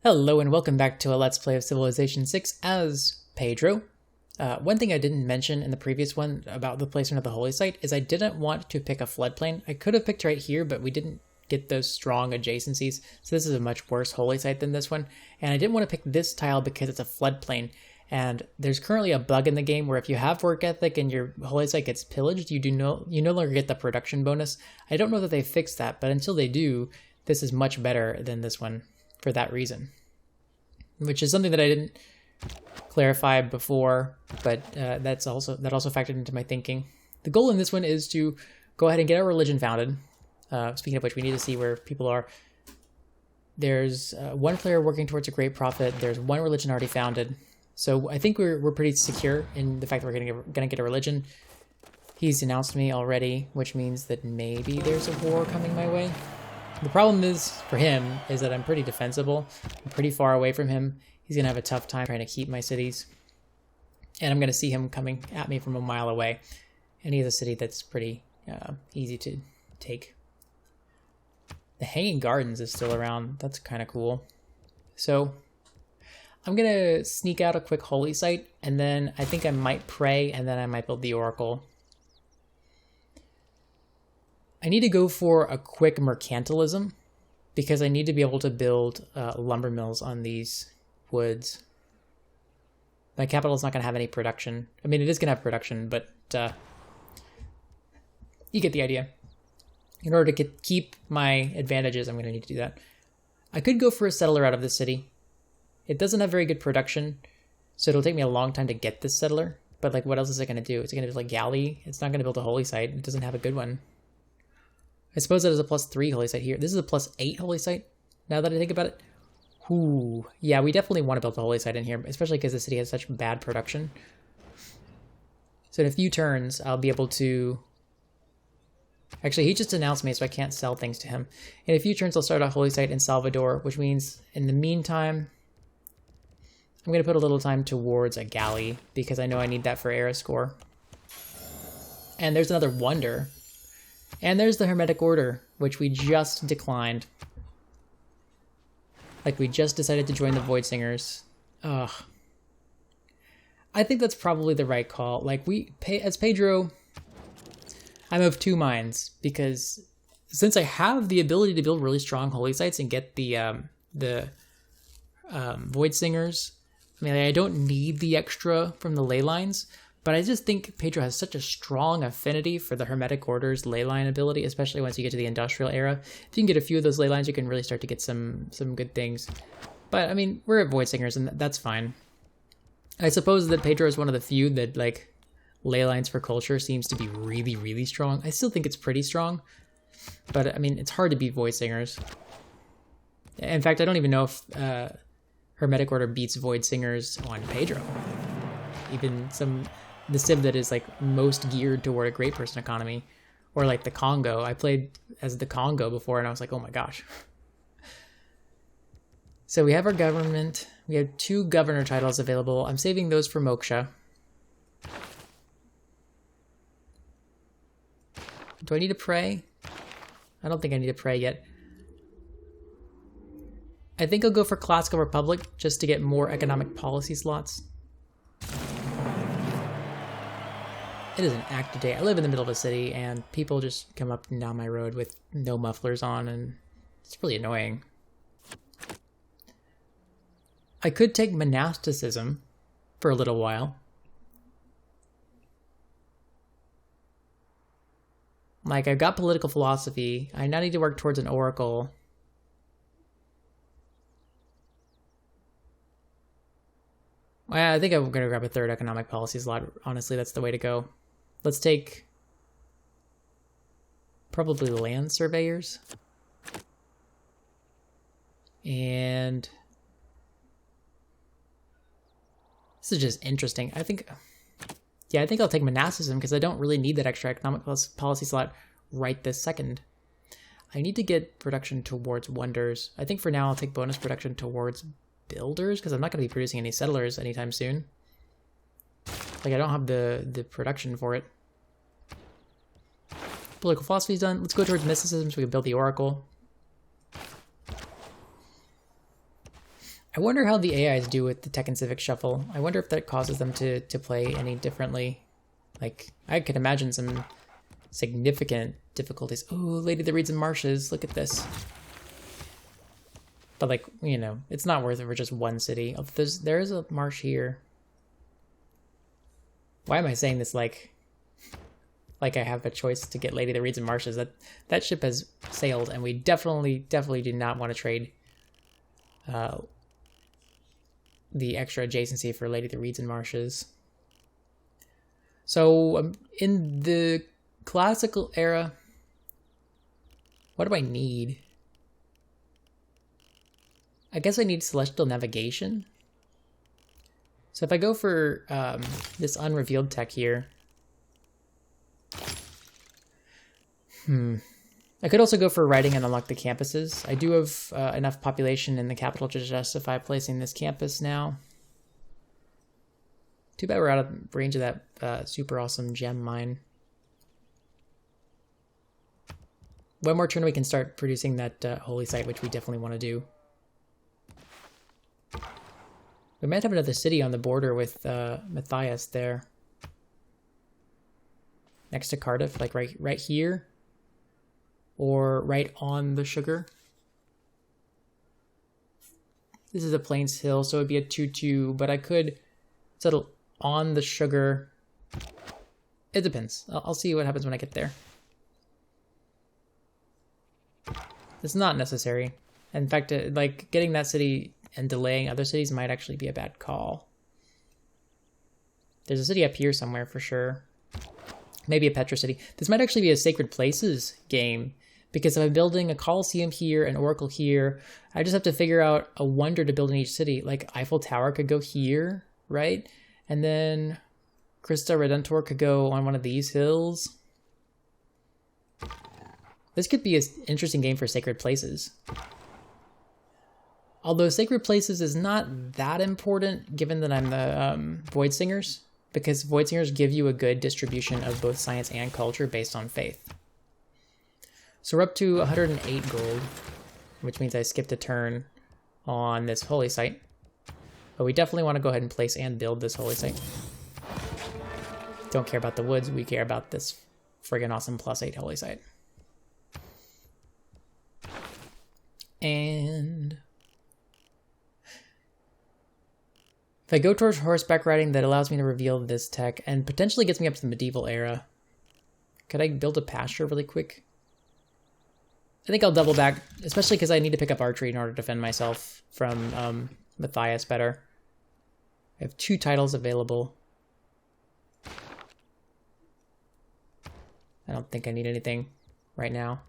Hello and welcome back to a Let's Play of Civilization 6 as Pedro. One thing I didn't mention in the previous one about the placement of the holy site is I didn't want to pick a floodplain. I could have picked right here, but we didn't get those strong adjacencies, so this is a much worse holy site than this one. And I didn't want to pick this tile because it's a floodplain, and there's currently a bug in the game where if you have work ethic and your holy site gets pillaged, you no longer get the production bonus. I don't know that they fixed that, but until they do, this is much better than this one for that reason, which is something that I didn't clarify before, but that also factored into my thinking. The goal in this one is to go ahead and get our religion founded. Speaking of which, we need to see where people are. There's one player working towards a great prophet. There's one religion already founded, so I think we're pretty secure in the fact that we're gonna get a religion. He's announced me already, which means that maybe there's a war coming my way. The problem is, for him, is that I'm pretty defensible. I'm pretty far away from him. He's going to have a tough time trying to keep my cities. And I'm going to see him coming at me from a mile away. And he has a city that's pretty easy to take. The Hanging Gardens is still around. That's kind of cool. So, I'm going to sneak out a quick holy site, and then I think I might pray, and then I might build the oracle. I need to go for a quick mercantilism because I need to be able to build lumber mills on these woods. My capital is not going to have any production. I mean, it is going to have production, but you get the idea. In order to keep my advantages, I'm going to need to do that. I could go for a settler out of this city. It doesn't have very good production, so it'll take me a long time to get this settler. But like, what else is it going to do? It's going to build a galley. It's not going to build a holy site. It doesn't have a good one. I suppose that is a +3 holy site here. This is a +8 holy site, now that I think about it. Ooh, yeah, we definitely want to build a holy site in here, especially because the city has such bad production. So in a few turns, I'll be able to... Actually, he just announced me, so I can't sell things to him. In a few turns, I'll start a holy site in Salvador, which means in the meantime, I'm going to put a little time towards a galley, because I know I need that for era score. And there's another wonder. And there's the Hermetic Order, which we just declined. Like, we just decided to join the Voidsingers. Ugh. I think that's probably the right call. Like, as Pedro, I'm of two minds, because since I have the ability to build really strong holy sites and get the Voidsingers, I mean, I don't need the extra from the ley lines. But I just think Pedro has such a strong affinity for the Hermetic Order's ley line ability, especially once you get to the Industrial Era. If you can get a few of those ley lines, you can really start to get some good things. But, I mean, we're at Voidsingers, and that's fine. I suppose that Pedro is one of the few that, like, ley lines for culture seems to be really, really strong. I still think it's pretty strong. But, I mean, it's hard to beat Voidsingers. In fact, I don't even know if Hermetic Order beats Voidsingers on Pedro. Even the civ that is like most geared toward a great person economy, or like the Congo. I played as the Congo before and I was like, oh my gosh. So we have our government. We have 2 governor titles available. I'm saving those for Moksha. Do I need to pray? I don't think I need to pray yet. I think I'll go for Classical Republic just to get more economic policy slots. It is an active day. I live in the middle of a city, and people just come up and down my road with no mufflers on, and it's really annoying. I could take monasticism for a little while. Like, I've got political philosophy. I now need to work towards an oracle. I think I'm going to grab a 3rd economic policy slot. Honestly, that's the way to go. Let's take probably land surveyors. And this is just interesting. I think I'll take monasticism because I don't really need that extra economic policy slot right this second. I need to get production towards wonders. I think for now I'll take bonus production towards builders because I'm not going to be producing any settlers anytime soon. Like, I don't have the production for it. Political philosophy is done. Let's go towards mysticism so we can build the oracle. I wonder how the AIs do with the Tech and Civic Shuffle. I wonder if that causes them to play any differently. Like, I could imagine some significant difficulties. Oh, Lady that Reads in Marshes, look at this. But like, you know, it's not worth it for just one city. Oh, there is a marsh here. Why am I saying this like I have a choice to get Lady that Reads in Marshes? That ship has sailed, and we definitely do not want to trade the extra adjacency for Lady that Reads in Marshes. So in the classical era, what do I need? I guess I need celestial navigation. So if I go for this unrevealed tech here, I could also go for writing and unlock the campuses. I do have enough population in the capital to justify placing this campus now. Too bad we're out of range of that super awesome gem mine. One more turn we can start producing that holy site, which we definitely want to do. We might have another city on the border with Matthias there. Next to Cardiff, like right here. Or right on the sugar. This is a Plains Hill, so it'd be a 2-2, but I could settle on the sugar. It depends. I'll see what happens when I get there. It's not necessary. In fact, like getting that city and delaying other cities might actually be a bad call. There's a city up here somewhere for sure. Maybe a Petra city. This might actually be a Sacred Places game, because if I'm building a Colosseum here, an Oracle here, I just have to figure out a wonder to build in each city. Like Eiffel Tower could go here, right? And then Christa Redentor could go on one of these hills. This could be an interesting game for Sacred Places. Although Sacred Places is not that important, given that I'm the Voidsingers, because Voidsingers give you a good distribution of both science and culture based on faith. So we're up to 108 gold, which means I skipped a turn on this holy site. But we definitely want to go ahead and place and build this holy site. Don't care about the woods, we care about this friggin' awesome +8 holy site. And if I go towards horseback riding, that allows me to reveal this tech and potentially gets me up to the medieval era. Could I build a pasture really quick? I think I'll double back, especially because I need to pick up archery in order to defend myself from Matthias better. I have 2 titles available. I don't think I need anything right now.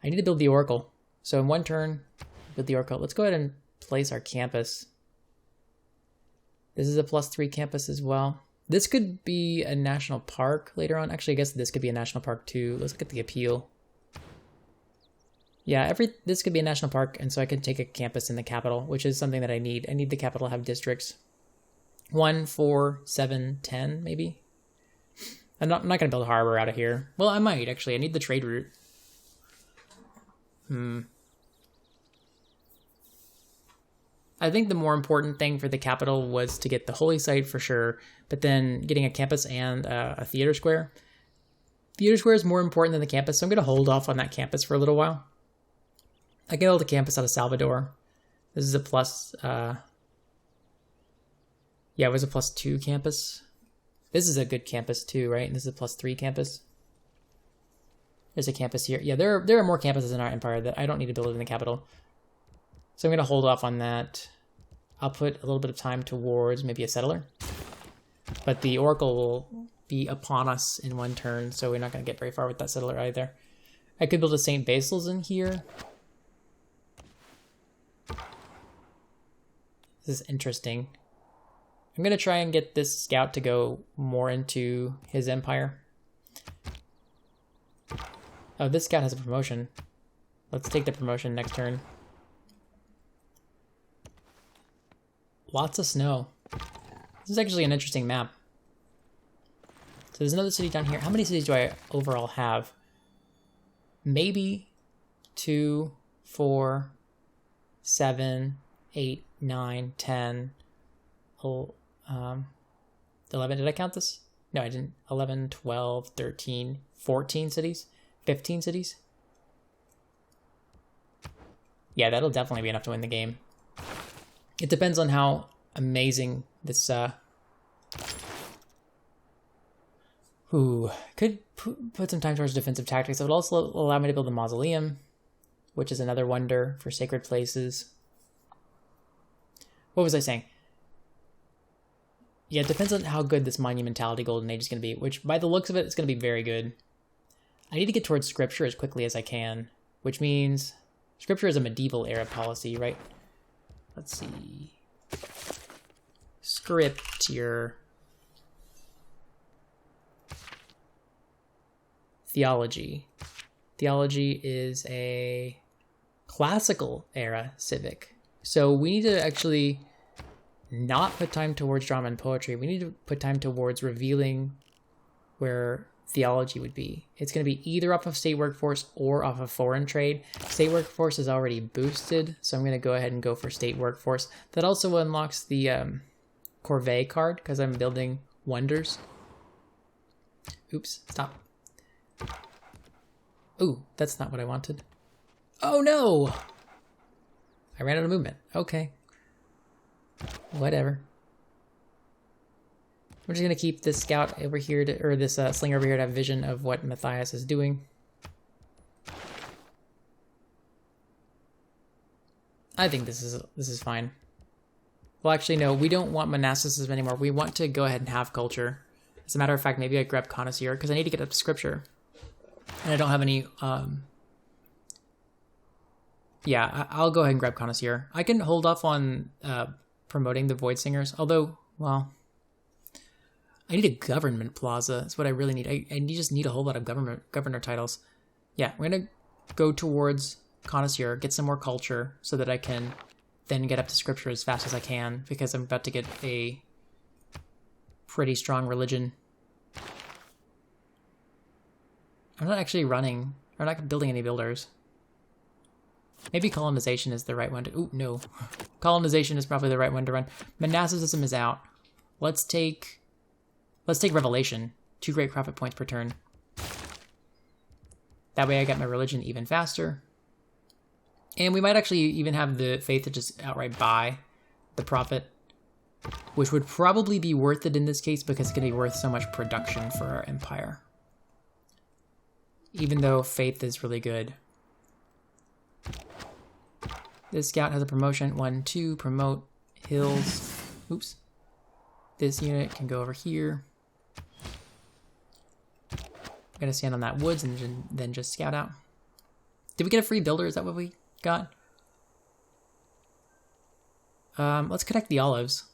I need to build the Oracle. So in one turn, build the Oracle. Let's go ahead and place our campus. This is a +3 campus as well. This could be a national park later on. Actually, I guess this could be a national park too. Let's look at the appeal. Yeah, this could be a national park, and so I can take a campus in the capital, which is something that I need. I need the capital to have districts. 1, 4, 7, 10, maybe. I'm not going to build a harbor out of here. Well, I might, actually. I need the trade route. I think the more important thing for the capital was to get the holy site for sure, but then getting a campus and a theater square. Theater square is more important than the campus, so I'm going to hold off on that campus for a little while. I can build a campus out of Salvador. This is a yeah, it was a +2 campus. This is a good campus too, right? And this is a +3 campus. There's a campus here. Yeah, there are more campuses in our empire that I don't need to build in the capital. So I'm going to hold off on that. I'll put a little bit of time towards maybe a settler. But the Oracle will be upon us in one turn, so we're not going to get very far with that settler either. I could build a St. Basil's in here. This is interesting. I'm going to try and get this scout to go more into his empire. Oh, this scout has a promotion. Let's take the promotion next turn. Lots of snow. This is actually an interesting map. So there's another city down here. How many cities do I overall have? Maybe 2, 4, 7, 8, 9, 10, 11. Did I count this? No, I didn't. 11, 12, 13, 14 cities, 15 cities. Yeah, that'll definitely be enough to win the game. It depends on how amazing this could put some time towards defensive tactics. It would also allow me to build a mausoleum, which is another wonder for sacred places. What was I saying? Yeah, it depends on how good this Monumentality Golden Age is going to be, which by the looks of it, it's going to be very good. I need to get towards Scripture as quickly as I can, which means Scripture is a medieval era policy, right? Let's see. Scripture. Theology. Theology is a classical era civic. So we need to actually not put time towards drama and poetry. We need to put time towards revealing where theology would be. It's going to be either off of state workforce or off of foreign trade. State workforce is already boosted, so I'm going to go ahead and go for state workforce. That also unlocks the Corvée card because I'm building wonders. Oops, stop. Ooh, that's not what I wanted. Oh no! I ran out of movement. Okay. Whatever. We're just gonna keep this scout over here to, or this slinger over here to have vision of what Matthias is doing. I think this is fine. Well, actually, no, we don't want monasticism anymore. We want to go ahead and have culture. As a matter of fact, maybe I grab connoisseur because I need to get up to scripture, and I don't have any. Yeah, I'll go ahead and grab connoisseur. I can hold off on promoting the Voidsingers, although, well, I need a government plaza. That's what I really need. I just need a whole lot of governor titles. Yeah, we're gonna go towards connoisseur, get some more culture, so that I can then get up to scripture as fast as I can, because I'm about to get a pretty strong religion. I'm not actually running. I'm not building any builders. Maybe colonization is the right one to... Ooh, no. Colonization is probably the right one to run. Monasticism is out. Let's take revelation. 2 great profit points per turn. That way I get my religion even faster. And we might actually even have the faith to just outright buy the profit, which would probably be worth it in this case because it's going to be worth so much production for our empire. Even though faith is really good. This scout has a promotion. 1, 2, promote hills. Oops. This unit can go over here. I'm going to stand on that woods and then just scout out. Did we get a free builder? Is that what we got? Let's connect the olives.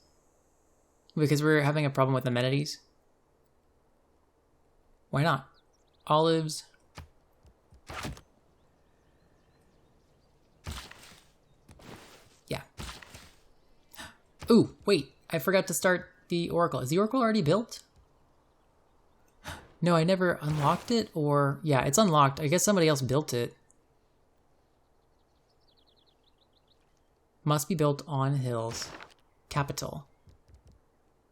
Because we're having a problem with amenities. Why not? Olives. Yeah. Ooh, wait. I forgot to start the oracle. Is the oracle already built? No, I never unlocked it, or... Yeah, it's unlocked. I guess somebody else built it. Must be built on hills. Capital.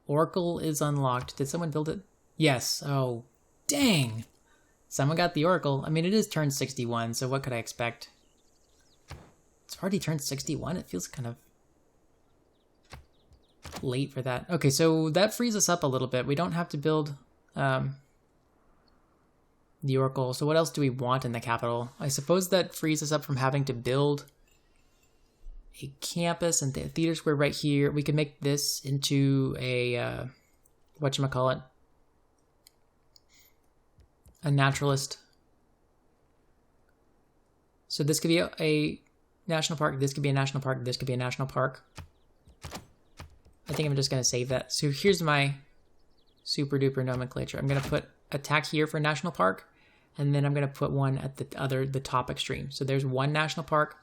Oracle is unlocked. Did someone build it? Yes. Oh, dang. Someone got the oracle. I mean, it is turn 61, so what could I expect? It's already turned 61. It feels kind of late for that. Okay, so that frees us up a little bit. We don't have to build the oracle. So what else do we want in the capital? I suppose that frees us up from having to build a campus and the theater square right here. We could make this into a whatchamacallit, a naturalist. So this could be a national park, this could be a national park, this could be a national park. I think I'm just going to save that. So here's my super duper nomenclature. I'm going to put attack here for national park, and then I'm going to put one at the top extreme. So there's 1 national park,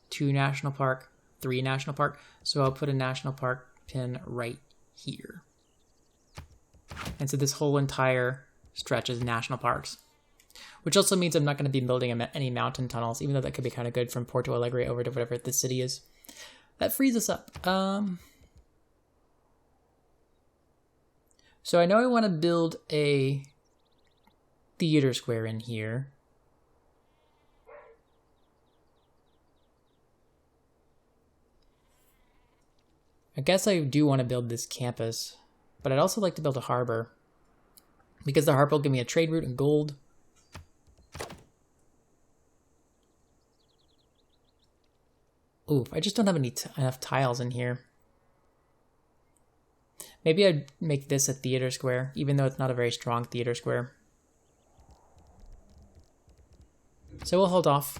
2 national park, 3 national park. So I'll put a national park pin right here. And so this whole entire stretch is national parks, which also means I'm not going to be building any mountain tunnels, even though that could be kind of good from Porto Alegre over to whatever the city is. That frees us up. So I know I want to build a theater square in here. I guess I do want to build this campus, but I'd also like to build a harbor because the harbor will give me a trade route and gold. Ooh, I just don't have enough tiles in here. Maybe I'd make this a theater square, even though it's not a very strong theater square. So we'll hold off.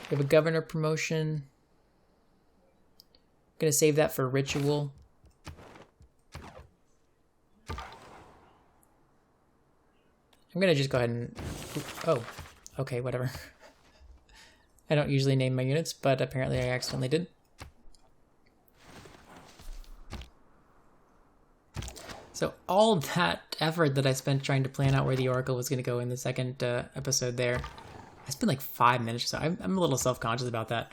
We have a governor promotion. I'm gonna save that for ritual. I'm gonna just go ahead and... Oh, okay, whatever. I don't usually name my units, but apparently I accidentally did. So all that effort that I spent trying to plan out where the Oracle was going to go in the second episode there, I spent like 5 minutes or so. I'm a little self-conscious about that.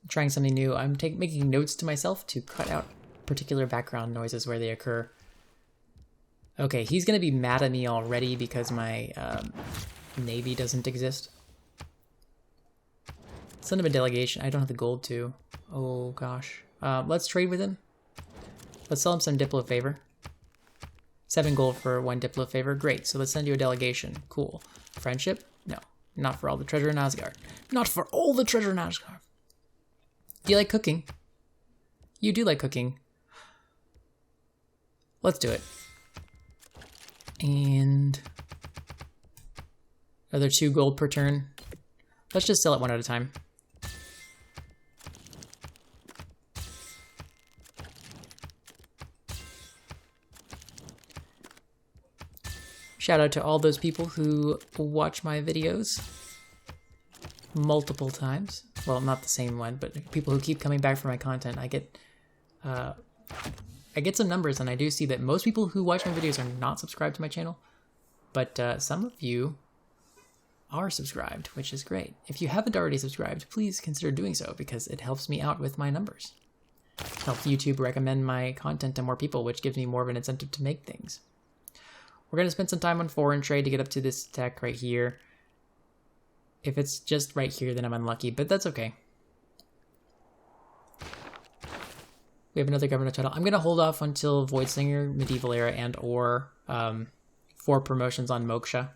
Trying something new. I'm making notes to myself to cut out particular background noises where they occur. Okay, he's gonna be mad at me already because my navy doesn't exist. Send him a delegation. I don't have the gold to. Oh gosh. Let's trade with him. Let's sell him some Diplo favor. 7 gold for 1 Diplo favor. Great. So let's send you a delegation. Cool. Friendship? No. Not for all the treasure in Asgard. Not for all the treasure in Asgard. Do you like cooking? You do like cooking. Let's do it. And another 2 gold per turn. Let's just sell it one at a time. Shout out to all those people who watch my videos multiple times. Well, not the same one, but people who keep coming back for my content. I get some numbers, and I do see that most people who watch my videos are not subscribed to my channel, but some of you are subscribed, which is great. If you haven't already subscribed, please consider doing so because it helps me out with my numbers. It helps YouTube recommend my content to more people, which gives me more of an incentive to make things. We're going to spend some time on foreign trade to get up to this tech right here. If it's just right here, then I'm unlucky, but that's okay. We have another governor title. I'm going to hold off until Voidsinger, Medieval Era, and or 4 promotions on Moksha.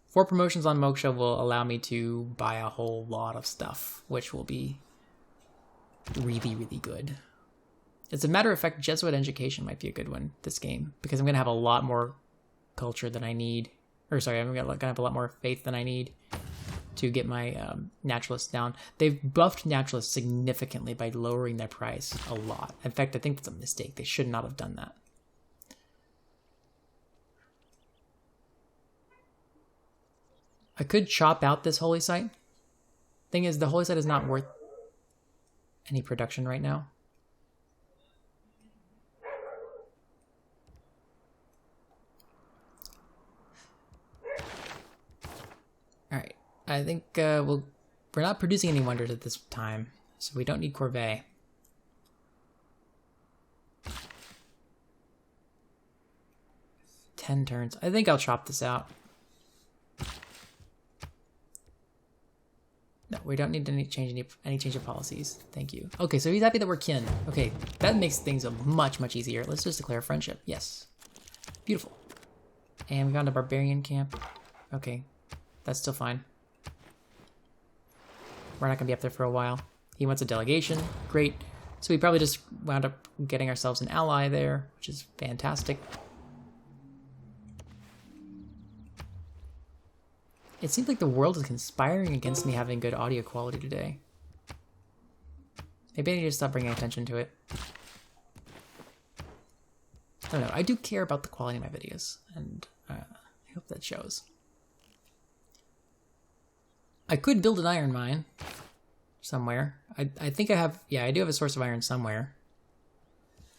4 promotions on Moksha will allow me to buy a whole lot of stuff, which will be really, really good. As a matter of fact, Jesuit education might be a good one this game, because I'm going to have a lot more culture than I need. Or sorry, I'm going to have a lot more faith than I need to get my naturalists down. They've buffed naturalists significantly by lowering their price a lot. In fact, I think that's a mistake. They should not have done that. I could chop out this holy site. Thing is, the holy site is not worth any production right now. Alright, I think we're not producing any wonders at this time, so we don't need Corvée. Ten turns. I think I'll chop this out. No, we don't need any change of policies. Thank you. Okay, so he's happy that we're kin. Okay, that makes things much easier. Let's just declare friendship. Yes. Beautiful. And we found a barbarian camp. Okay, that's still fine. We're not gonna be up there for a while. He wants a delegation. Great. So we probably just wound up getting ourselves an ally there, which is fantastic. It seems like the world is conspiring against me having good audio quality today. Maybe I need to stop bringing attention to it. I don't know. I do care about the quality of my videos, and I hope that shows. I could build an iron mine somewhere. I think I have... Yeah, I do have a source of iron somewhere.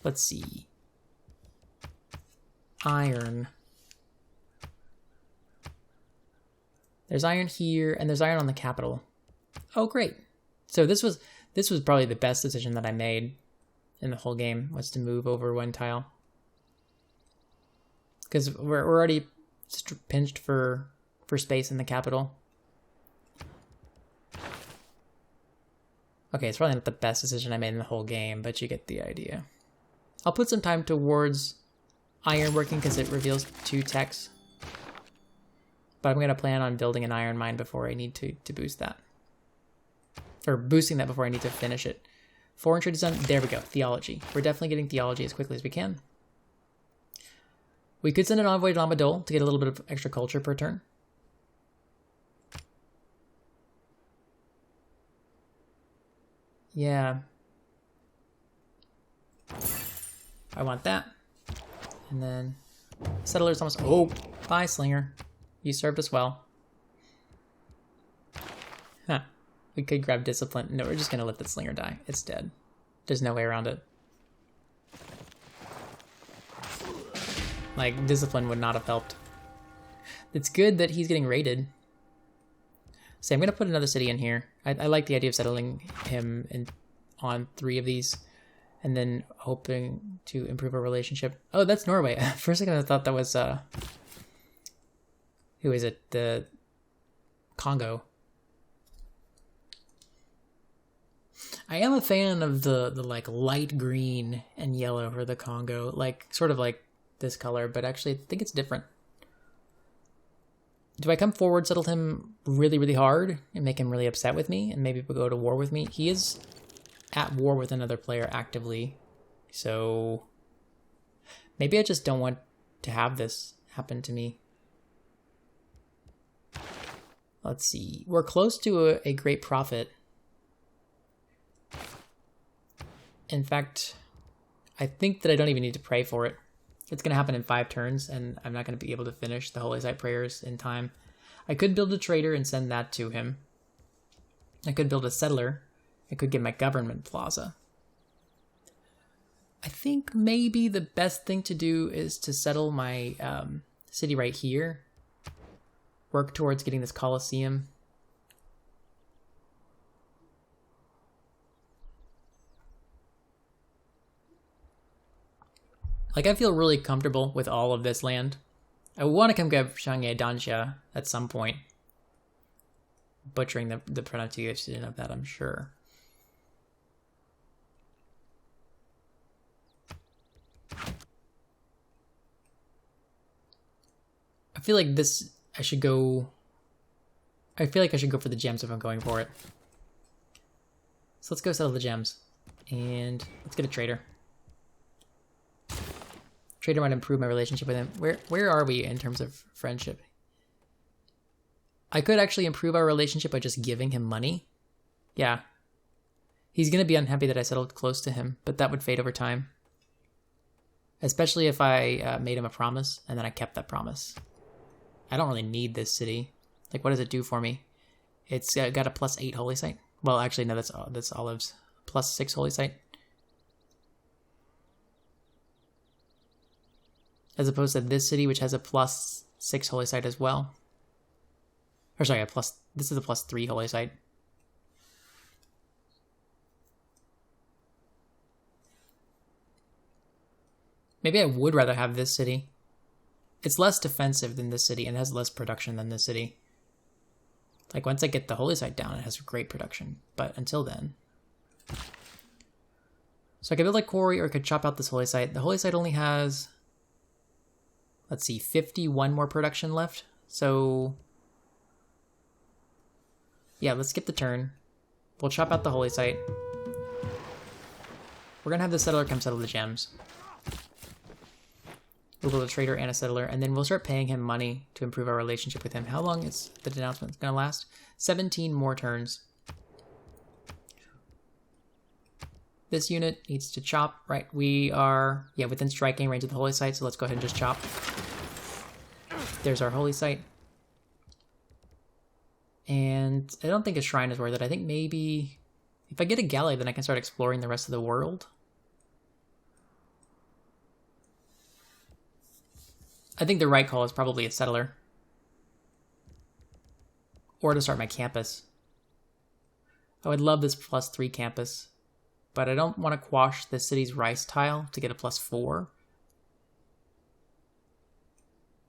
Let's see. iron. There's iron here, and there's iron on the capital. Oh, great. So this was probably the best decision that I made in the whole game, was to move over one tile. Because we're already pinched for space in the capital. Okay, it's probably not the best decision I made in the whole game, but you get the idea. I'll put some time towards iron working because it reveals 2 techs. But I'm going to plan on building an iron mine before I need to boost that. Or boosting that before I need to finish it. Foreign trade is done. There we go. Theology. We're definitely getting theology as quickly as we can. We could send an envoy to Lamadol to get a little bit of extra culture per turn. Yeah. I want that. And then settlers almost... Oh, bye, Slinger. You served us well. Huh. We could grab Discipline. No, we're just going to let the Slinger die. It's dead. There's no way around it. Like, Discipline would not have helped. It's good that he's getting raided. So I'm going to put another city in here. I like the idea of settling him on 3 of these. And then hoping to improve our relationship. Oh, that's Norway. For a second I thought that was... who is it? The Congo. I am a fan of the like light green and yellow for the Congo, like sort of like this color, but actually I think it's different. Do I come forward, settle him really, really hard and make him really upset with me and maybe go to war with me? He is at war with another player actively, so maybe I just don't want to have this happen to me. Let's see. We're close to a great prophet. In fact, I think that I don't even need to pray for it. It's going to happen in 5 turns, and I'm not going to be able to finish the Holy Site prayers in time. I could build a trader and send that to him. I could build a settler. I could get my government plaza. I think maybe the best thing to do is to settle my city right here. Work towards getting this Colosseum. Like, I feel really comfortable with all of this land. I want to come grab Shanghai Dansha at some point. Butchering the pronunciation of that, I'm sure. I feel like this... I feel like I should go for the gems if I'm going for it. So let's go settle the gems. And let's get a trader. Trader might improve my relationship with him. Where are we in terms of friendship? I could actually improve our relationship by just giving him money. Yeah. He's going to be unhappy that I settled close to him, but that would fade over time. Especially if I made him a promise, and then I kept that promise. I don't really need this city. Like, what does it do for me? It's got a +8 holy site. Well, actually, no, that's Olive's. +6 holy site. As opposed to this city, which has a +6 holy site as well. Or sorry, this is a +3 holy site. Maybe I would rather have this city. It's less defensive than this city and has less production than this city. Like, once I get the holy site down, it has great production. But until then... So I could build like quarry, or I could chop out this holy site. The holy site only has... Let's see, 51 more production left. So... Yeah, let's skip the turn. We'll chop out the holy site. We're going to have the settler come settle the gems. We'll build a trader and a settler, and then we'll start paying him money to improve our relationship with him. How long is the denouncement going to last? 17 more turns. This unit needs to chop, right? We are, yeah, within striking range of the holy site, so let's go ahead and just chop. There's our holy site. And I don't think a shrine is worth it. I think maybe if I get a galley, then I can start exploring the rest of the world. I think the right call is probably a settler. Or to start my campus. I would love this +3 campus, but I don't want to quash the city's rice tile to get a +4.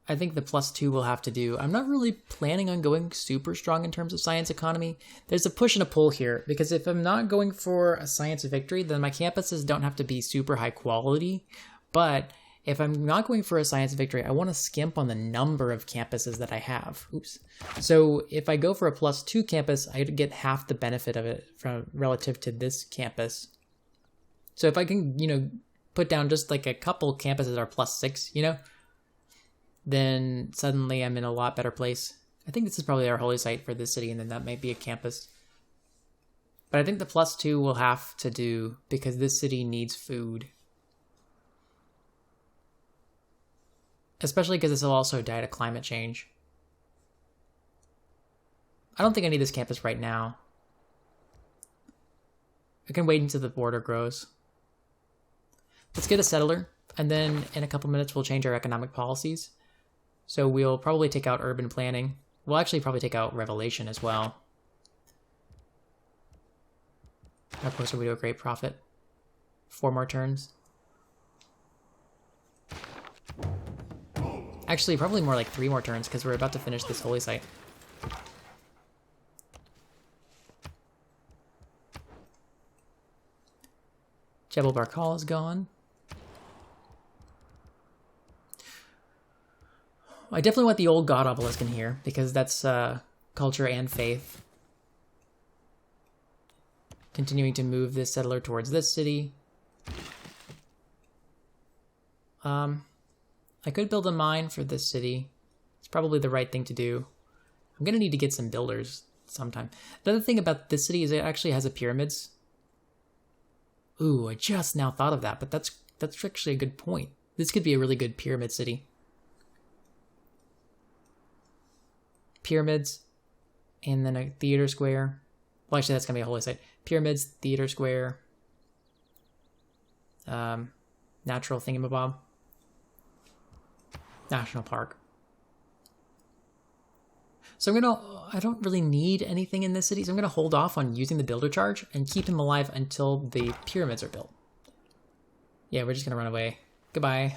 I think the +2 will have to do. I'm not really planning on going super strong in terms of science economy. There's a push and a pull here, because if I'm not going for a science victory, then my campuses don't have to be super high quality. But if I'm not going for a science victory, I want to skimp on the number of campuses that I have. Oops. So if I go for a +2 campus, I get half the benefit of it from relative to this campus. So if I can, put down just like a couple campuses that are +6, then suddenly I'm in a lot better place. I think this is probably our holy site for this city, and then that might be a campus. But I think the +2 will have to do, because this city needs food. Especially because this will also die to climate change. I don't think I need this campus right now. I can wait until the border grows. Let's get a settler, and then in a couple minutes we'll change our economic policies. So we'll probably take out urban planning. We'll actually probably take out revelation as well. How close are we to a great profit? 4 more turns. Actually, probably more like 3 more turns, because we're about to finish this holy site. Jebel Barkal is gone. I definitely want the old god obelisk in here, because that's culture and faith. Continuing to move this settler towards this city. I could build a mine for this city. It's probably the right thing to do. I'm going to need to get some builders sometime. The other thing about this city is it actually has a pyramids. Ooh, I just now thought of that, but that's actually a good point. This could be a really good pyramid city. Pyramids, and then a theater square. Well, actually, that's going to be a holy site. Pyramids, theater square, natural thingamabob, national park. So I don't really need anything in this city, so I'm going to hold off on using the builder charge and keep him alive until the pyramids are built. Yeah, we're just going to run away. Goodbye.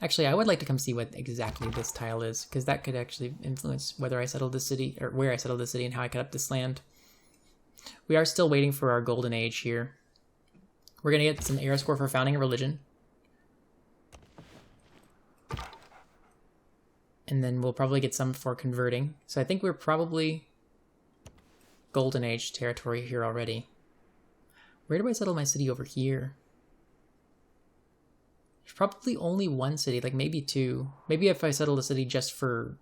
Actually, I would like to come see what exactly this tile is, because that could actually influence whether I settle this city, or where I settle this city, and how I cut up this land. We are still waiting for our golden age here. We're going to get some era score for founding a religion. And then we'll probably get some for converting. So I think we're probably golden age territory here already. Where do I settle my city over here? There's probably only one city, like maybe 2. Maybe if I settle the city just for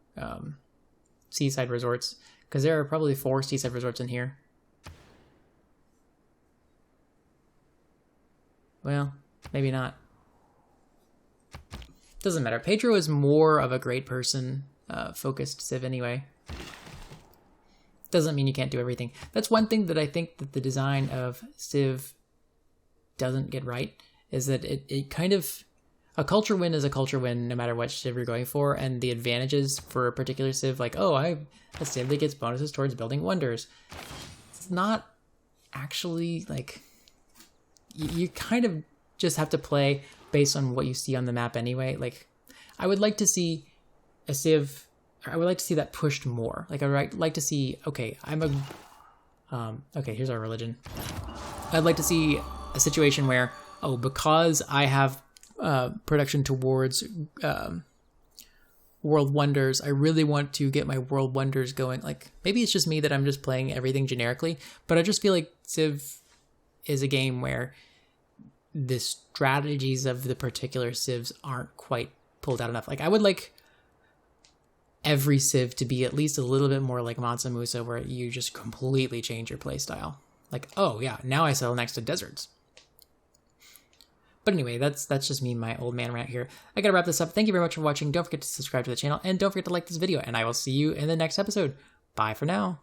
seaside resorts, because there are probably 4 seaside resorts in here. Well, maybe not. Doesn't matter. Pedro is more of a great person focused civ anyway. Doesn't mean you can't do everything. That's one thing that I think that the design of civ doesn't get right, is that it kind of... A culture win is a culture win no matter what civ you're going for, and the advantages for a particular civ, like, oh, I have a civ that gets bonuses towards building wonders. It's not actually, like... You kind of just have to play based on what you see on the map anyway. Like, I would like to see a civ... I would like to see that pushed more. Like, I would like to see... Okay, I'm a... okay, here's our religion. I'd like to see a situation where, oh, because I have... production towards world wonders, I really want to get my world wonders going. Like, maybe it's just me that I'm just playing everything generically, but I just feel like Civ is a game where the strategies of the particular civs aren't quite pulled out enough. Like, I would like every civ to be at least a little bit more like Mansa Musa, where you just completely change your playstyle. Like, oh yeah, now I settle next to deserts. But anyway, that's just me, my old man rant here. I gotta wrap this up. Thank you very much for watching. Don't forget to subscribe to the channel, and don't forget to like this video, and I will see you in the next episode. Bye for now.